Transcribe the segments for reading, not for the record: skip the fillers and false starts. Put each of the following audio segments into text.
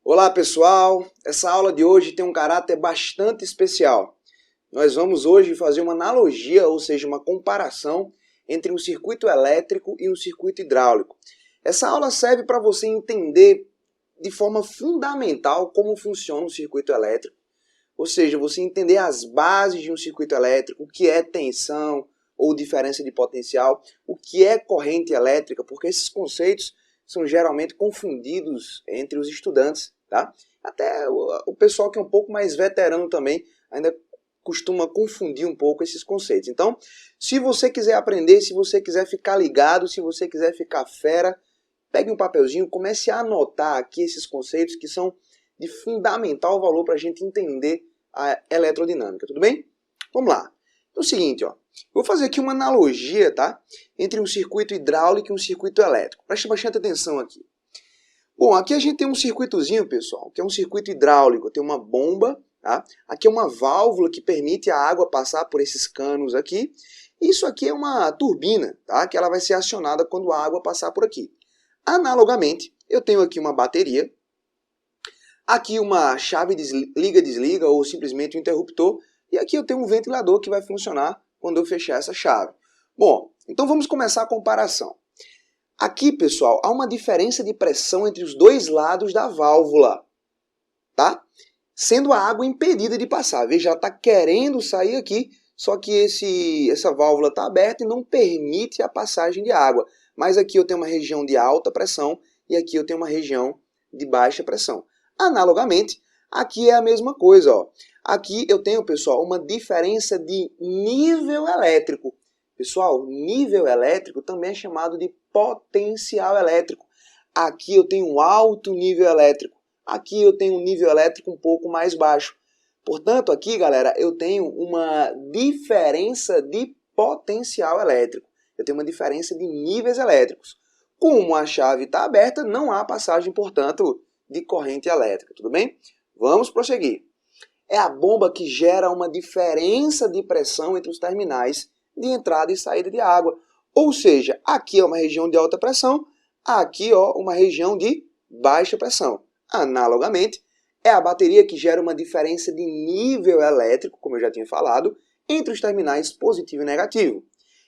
Olá pessoal, essa aula de hoje tem um caráter bastante especial. Nós vamos hoje fazer uma analogia, ou seja, uma comparação entre um circuito elétrico e um circuito hidráulico. Essa aula serve para você entender de forma fundamental como funciona um circuito elétrico, ou seja, você entender as bases de um circuito elétrico, o que é tensão ou diferença de potencial, o que é corrente elétrica, porque esses conceitos são geralmente confundidos entre os estudantes, tá? Até o pessoal que é um pouco mais veterano também ainda costuma confundir um pouco esses conceitos. Então, se você quiser aprender, se você quiser ficar ligado, se você quiser ficar fera, pegue um papelzinho, comece a anotar aqui esses conceitos que são de fundamental valor para a gente entender a eletrodinâmica, tudo bem? Vamos lá. Então é o seguinte, ó. Vou fazer aqui uma analogia, tá? Entre um circuito hidráulico e um circuito elétrico. Preste bastante atenção aqui. Bom, aqui a gente tem um circuitozinho, pessoal, que é um circuito hidráulico. Tem uma bomba, tá? Aqui é uma válvula que permite a água passar por esses canos aqui. Isso aqui é uma turbina, tá? Que ela vai ser acionada quando a água passar por aqui. Analogamente, eu tenho aqui uma bateria. Aqui uma chave liga-desliga ou simplesmente um interruptor. E aqui eu tenho um ventilador que vai funcionar quando eu fechar essa chave. Bom, então vamos começar a comparação. Aqui, pessoal, há uma diferença de pressão entre os dois lados da válvula, tá? Sendo a água impedida de passar. Veja, ela está querendo sair aqui, só que essa válvula está aberta e não permite a passagem de água. Mas aqui eu tenho uma região de alta pressão e aqui eu tenho uma região de baixa pressão. Analogamente, aqui é a mesma coisa, ó. Aqui eu tenho, pessoal, uma diferença de nível elétrico. Pessoal, nível elétrico também é chamado de potencial elétrico. Aqui eu tenho um alto nível elétrico. Aqui eu tenho um nível elétrico um pouco mais baixo. Portanto, aqui, galera, eu tenho uma diferença de potencial elétrico. Eu tenho uma diferença de níveis elétricos. Como a chave está aberta, não há passagem, portanto, de corrente elétrica. Tudo bem? Vamos prosseguir. É a bomba que gera uma diferença de pressão entre os terminais de entrada e saída de água. Ou seja, aqui é uma região de alta pressão, aqui ó, uma região de baixa pressão. Analogamente, é a bateria que gera uma diferença de nível elétrico, como eu já tinha falado, entre os terminais positivo e negativo.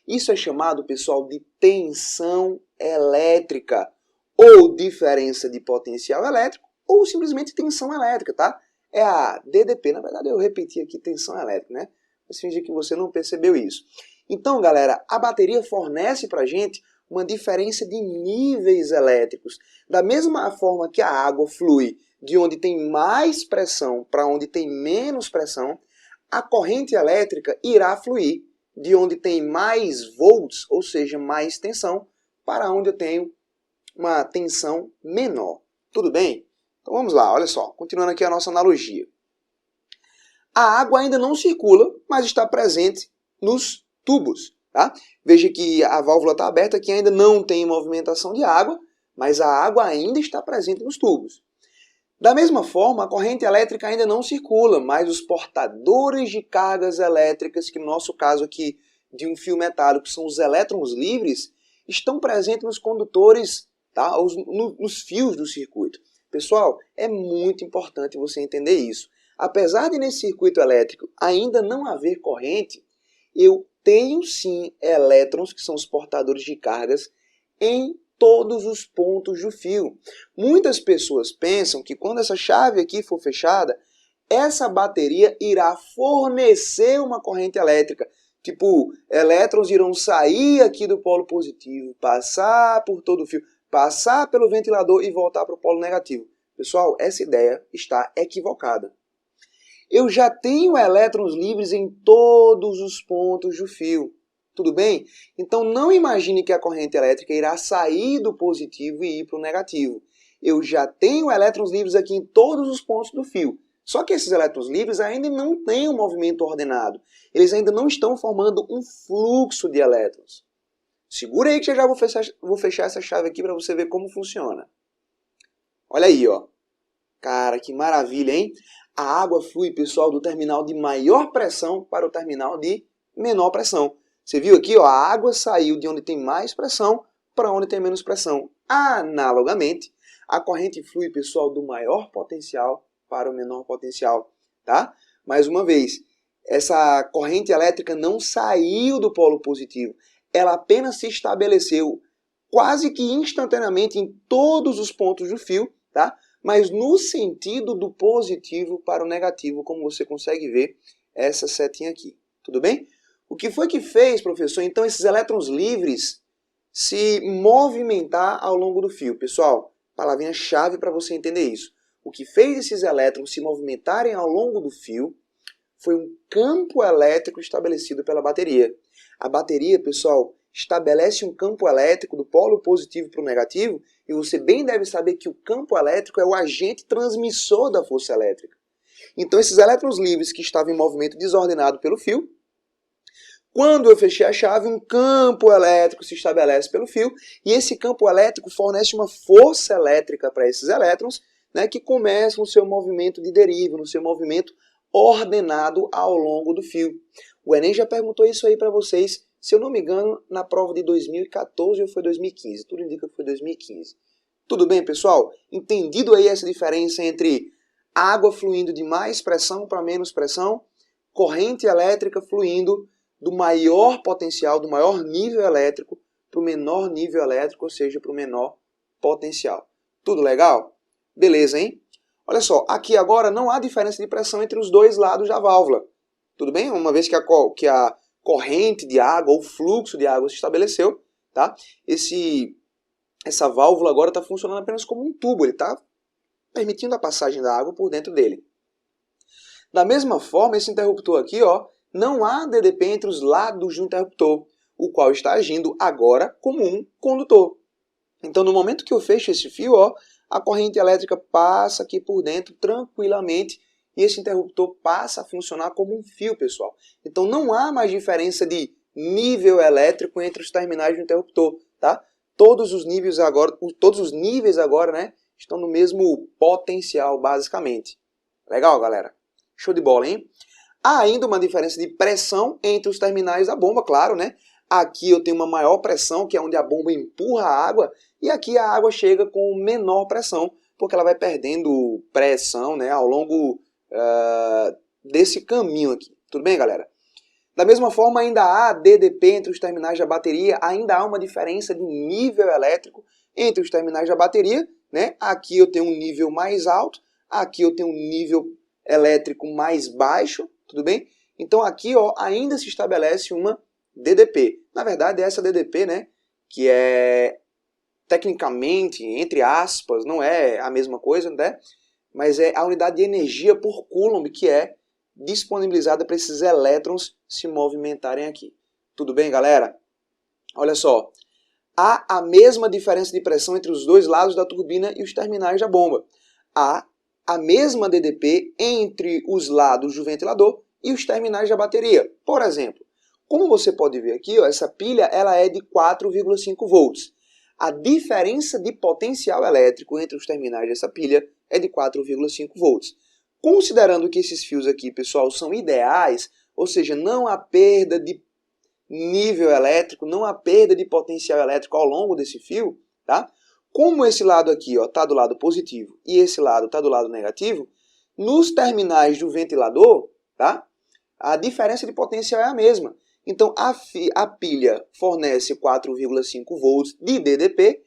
Isso é chamado, pessoal, de tensão elétrica, ou diferença de potencial elétrico, ou simplesmente tensão elétrica, tá? É a DDP, na verdade eu repeti aqui tensão elétrica, né? Mas finge que você não percebeu isso. Então, galera, a bateria fornece para a gente uma diferença de níveis elétricos. Da mesma forma que a água flui de onde tem mais pressão para onde tem menos pressão, a corrente elétrica irá fluir de onde tem mais volts, ou seja, mais tensão, para onde eu tenho uma tensão menor. Tudo bem? Então vamos lá, olha só, continuando aqui a nossa analogia. A água ainda não circula, mas está presente nos tubos. Tá? Veja que a válvula está aberta, que ainda não tem movimentação de água, mas a água ainda está presente nos tubos. Da mesma forma, a corrente elétrica ainda não circula, mas os portadores de cargas elétricas, que no nosso caso aqui de um fio metálico são os elétrons livres, estão presentes nos condutores, tá? Nos fios do circuito. Pessoal, é muito importante você entender isso. Apesar de nesse circuito elétrico ainda não haver corrente, eu tenho sim elétrons, que são os portadores de cargas, em todos os pontos do fio. Muitas pessoas pensam que quando essa chave aqui for fechada, essa bateria irá fornecer uma corrente elétrica. Tipo, elétrons irão sair aqui do polo positivo, passar por todo o fio, passar pelo ventilador e voltar para o polo negativo. Pessoal, essa ideia está equivocada. Eu já tenho elétrons livres em todos os pontos do fio. Tudo bem? Então não imagine que a corrente elétrica irá sair do positivo e ir para o negativo. Eu já tenho elétrons livres aqui em todos os pontos do fio. Só que esses elétrons livres ainda não têm um movimento ordenado. Eles ainda não estão formando um fluxo de elétrons. Segura aí que já vou fechar essa chave aqui para você ver como funciona. Olha aí, ó. Cara, que maravilha, hein? A água flui, pessoal, do terminal de maior pressão para o terminal de menor pressão. Você viu aqui, ó, a água saiu de onde tem mais pressão para onde tem menos pressão. Analogamente, A corrente flui, pessoal, do maior potencial para o menor potencial, tá? Mais uma vez, essa corrente elétrica não saiu do polo positivo, ela apenas se estabeleceu quase que instantaneamente em todos os pontos do fio, tá? Mas no sentido do positivo para o negativo, como você consegue ver essa setinha aqui. Tudo bem? O que foi que fez, professor, então, esses elétrons livres se movimentar ao longo do fio? Pessoal, palavrinha-chave para você entender isso. O que fez esses elétrons se movimentarem ao longo do fio foi um campo elétrico estabelecido pela bateria. A bateria, pessoal, estabelece um campo elétrico do polo positivo para o negativo, e você bem deve saber que o campo elétrico é o agente transmissor da força elétrica. Então, esses elétrons livres que estavam em movimento desordenado pelo fio, quando eu fechei a chave, um campo elétrico se estabelece pelo fio, e esse campo elétrico fornece uma força elétrica para esses elétrons, né, que começam o seu movimento de deriva, no seu movimento ordenado ao longo do fio. O Enem já perguntou isso aí para vocês, se eu não me engano, na prova de 2014 ou foi 2015. Tudo indica que foi 2015. Tudo bem, pessoal? Entendido aí essa diferença entre água fluindo de mais pressão para menos pressão, corrente elétrica fluindo do maior potencial, do maior nível elétrico para o menor nível elétrico, ou seja, para o menor potencial. Tudo legal? Beleza, hein? Olha só, aqui agora não há diferença de pressão entre os dois lados da válvula. Tudo bem? Uma vez que a corrente de água ou fluxo de água se estabeleceu, tá? Essa válvula agora está funcionando apenas como um tubo, ele está permitindo a passagem da água por dentro dele. Da mesma forma, esse interruptor aqui, ó, não há DDP entre os lados do interruptor, o qual está agindo agora como um condutor. Então, no momento que eu fecho esse fio, ó, a corrente elétrica passa aqui por dentro tranquilamente e esse interruptor passa a funcionar como um fio, pessoal. Então não há mais diferença de nível elétrico entre os terminais do interruptor, tá? Todos os níveis agora, né, estão no mesmo potencial, basicamente. Legal, galera? Show de bola, hein? Há ainda uma diferença de pressão entre os terminais da bomba, claro, né? Aqui eu tenho uma maior pressão, que é onde a bomba empurra a água, e aqui a água chega com menor pressão, porque ela vai perdendo pressão, né, ao longo desse caminho aqui. Tudo bem, galera? Da mesma forma, ainda há DDP entre os terminais da bateria, ainda há uma diferença de nível elétrico entre os terminais da bateria, né? Aqui eu tenho um nível mais alto, aqui eu tenho um nível elétrico mais baixo, tudo bem? Então aqui, ó, ainda se estabelece uma DDP. Na verdade, essa DDP, né, que é tecnicamente, entre aspas, não é a mesma coisa, né? Mas é a unidade de energia por Coulomb que é disponibilizada para esses elétrons se movimentarem aqui. Tudo bem, galera? Olha só, há a mesma diferença de pressão entre os dois lados da turbina e os terminais da bomba. Há a mesma DDP entre os lados do ventilador e os terminais da bateria. Por exemplo, como você pode ver aqui, ó, essa pilha ela é de 4,5 volts. A diferença de potencial elétrico entre os terminais dessa pilha é de 4,5 volts. Considerando que esses fios aqui, pessoal, são ideais, ou seja, não há perda de nível elétrico, não há perda de potencial elétrico ao longo desse fio, tá? Como esse lado aqui está do lado positivo e esse lado está do lado negativo, nos terminais do ventilador, tá? A diferença de potencial é a mesma. Então, a pilha fornece 4,5 volts de DDP,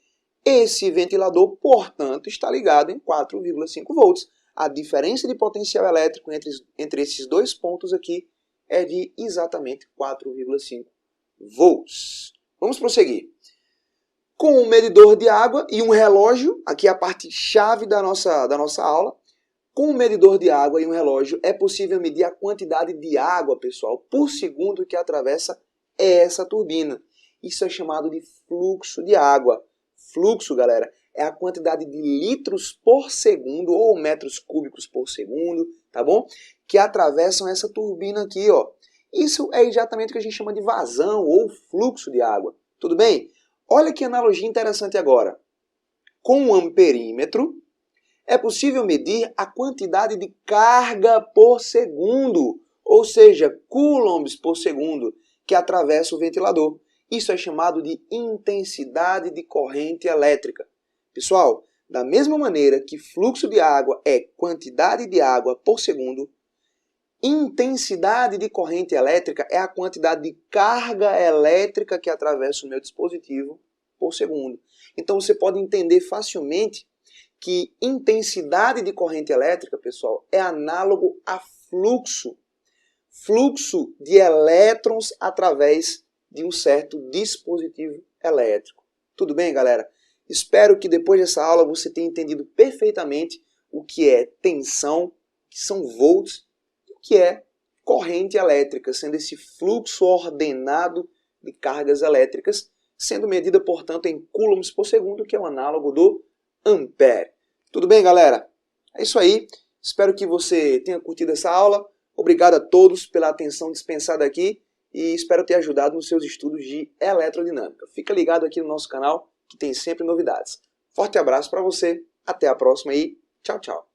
esse ventilador, portanto, está ligado em 4,5 volts. A diferença de potencial elétrico entre esses dois pontos aqui é de exatamente 4,5 volts. Vamos prosseguir. Com um medidor de água e um relógio, aqui é a parte chave da nossa aula. Com um medidor de água e um relógio é possível medir a quantidade de água, pessoal, por segundo que atravessa essa turbina. Isso é chamado de fluxo de água. Fluxo, galera, é a quantidade de litros por segundo ou metros cúbicos por segundo, tá bom? Que atravessam essa turbina aqui, ó. Isso é exatamente o que a gente chama de vazão ou fluxo de água. Tudo bem? Olha que analogia interessante agora. Com um amperímetro, é possível medir a quantidade de carga por segundo, ou seja, coulombs por segundo, que atravessa o ventilador. Isso é chamado de intensidade de corrente elétrica. Pessoal, Da mesma maneira que fluxo de água é quantidade de água por segundo, intensidade de corrente elétrica é a quantidade de carga elétrica que atravessa o meu dispositivo por segundo. Então você pode entender facilmente que intensidade de corrente elétrica, pessoal, é análogo a fluxo. Fluxo de elétrons através de um certo dispositivo elétrico. Tudo bem, galera? Espero que depois dessa aula você tenha entendido perfeitamente o que é tensão, que são volts, e o que é corrente elétrica, sendo esse fluxo ordenado de cargas elétricas, sendo medida, portanto, em coulombs por segundo, que é o análogo do ampere. Tudo bem, galera? É isso aí. Espero que você tenha curtido essa aula. Obrigado a todos pela atenção dispensada aqui e espero ter ajudado nos seus estudos de eletrodinâmica. Fica ligado aqui no nosso canal que tem sempre novidades. Forte abraço para você, até a próxima e tchau, tchau.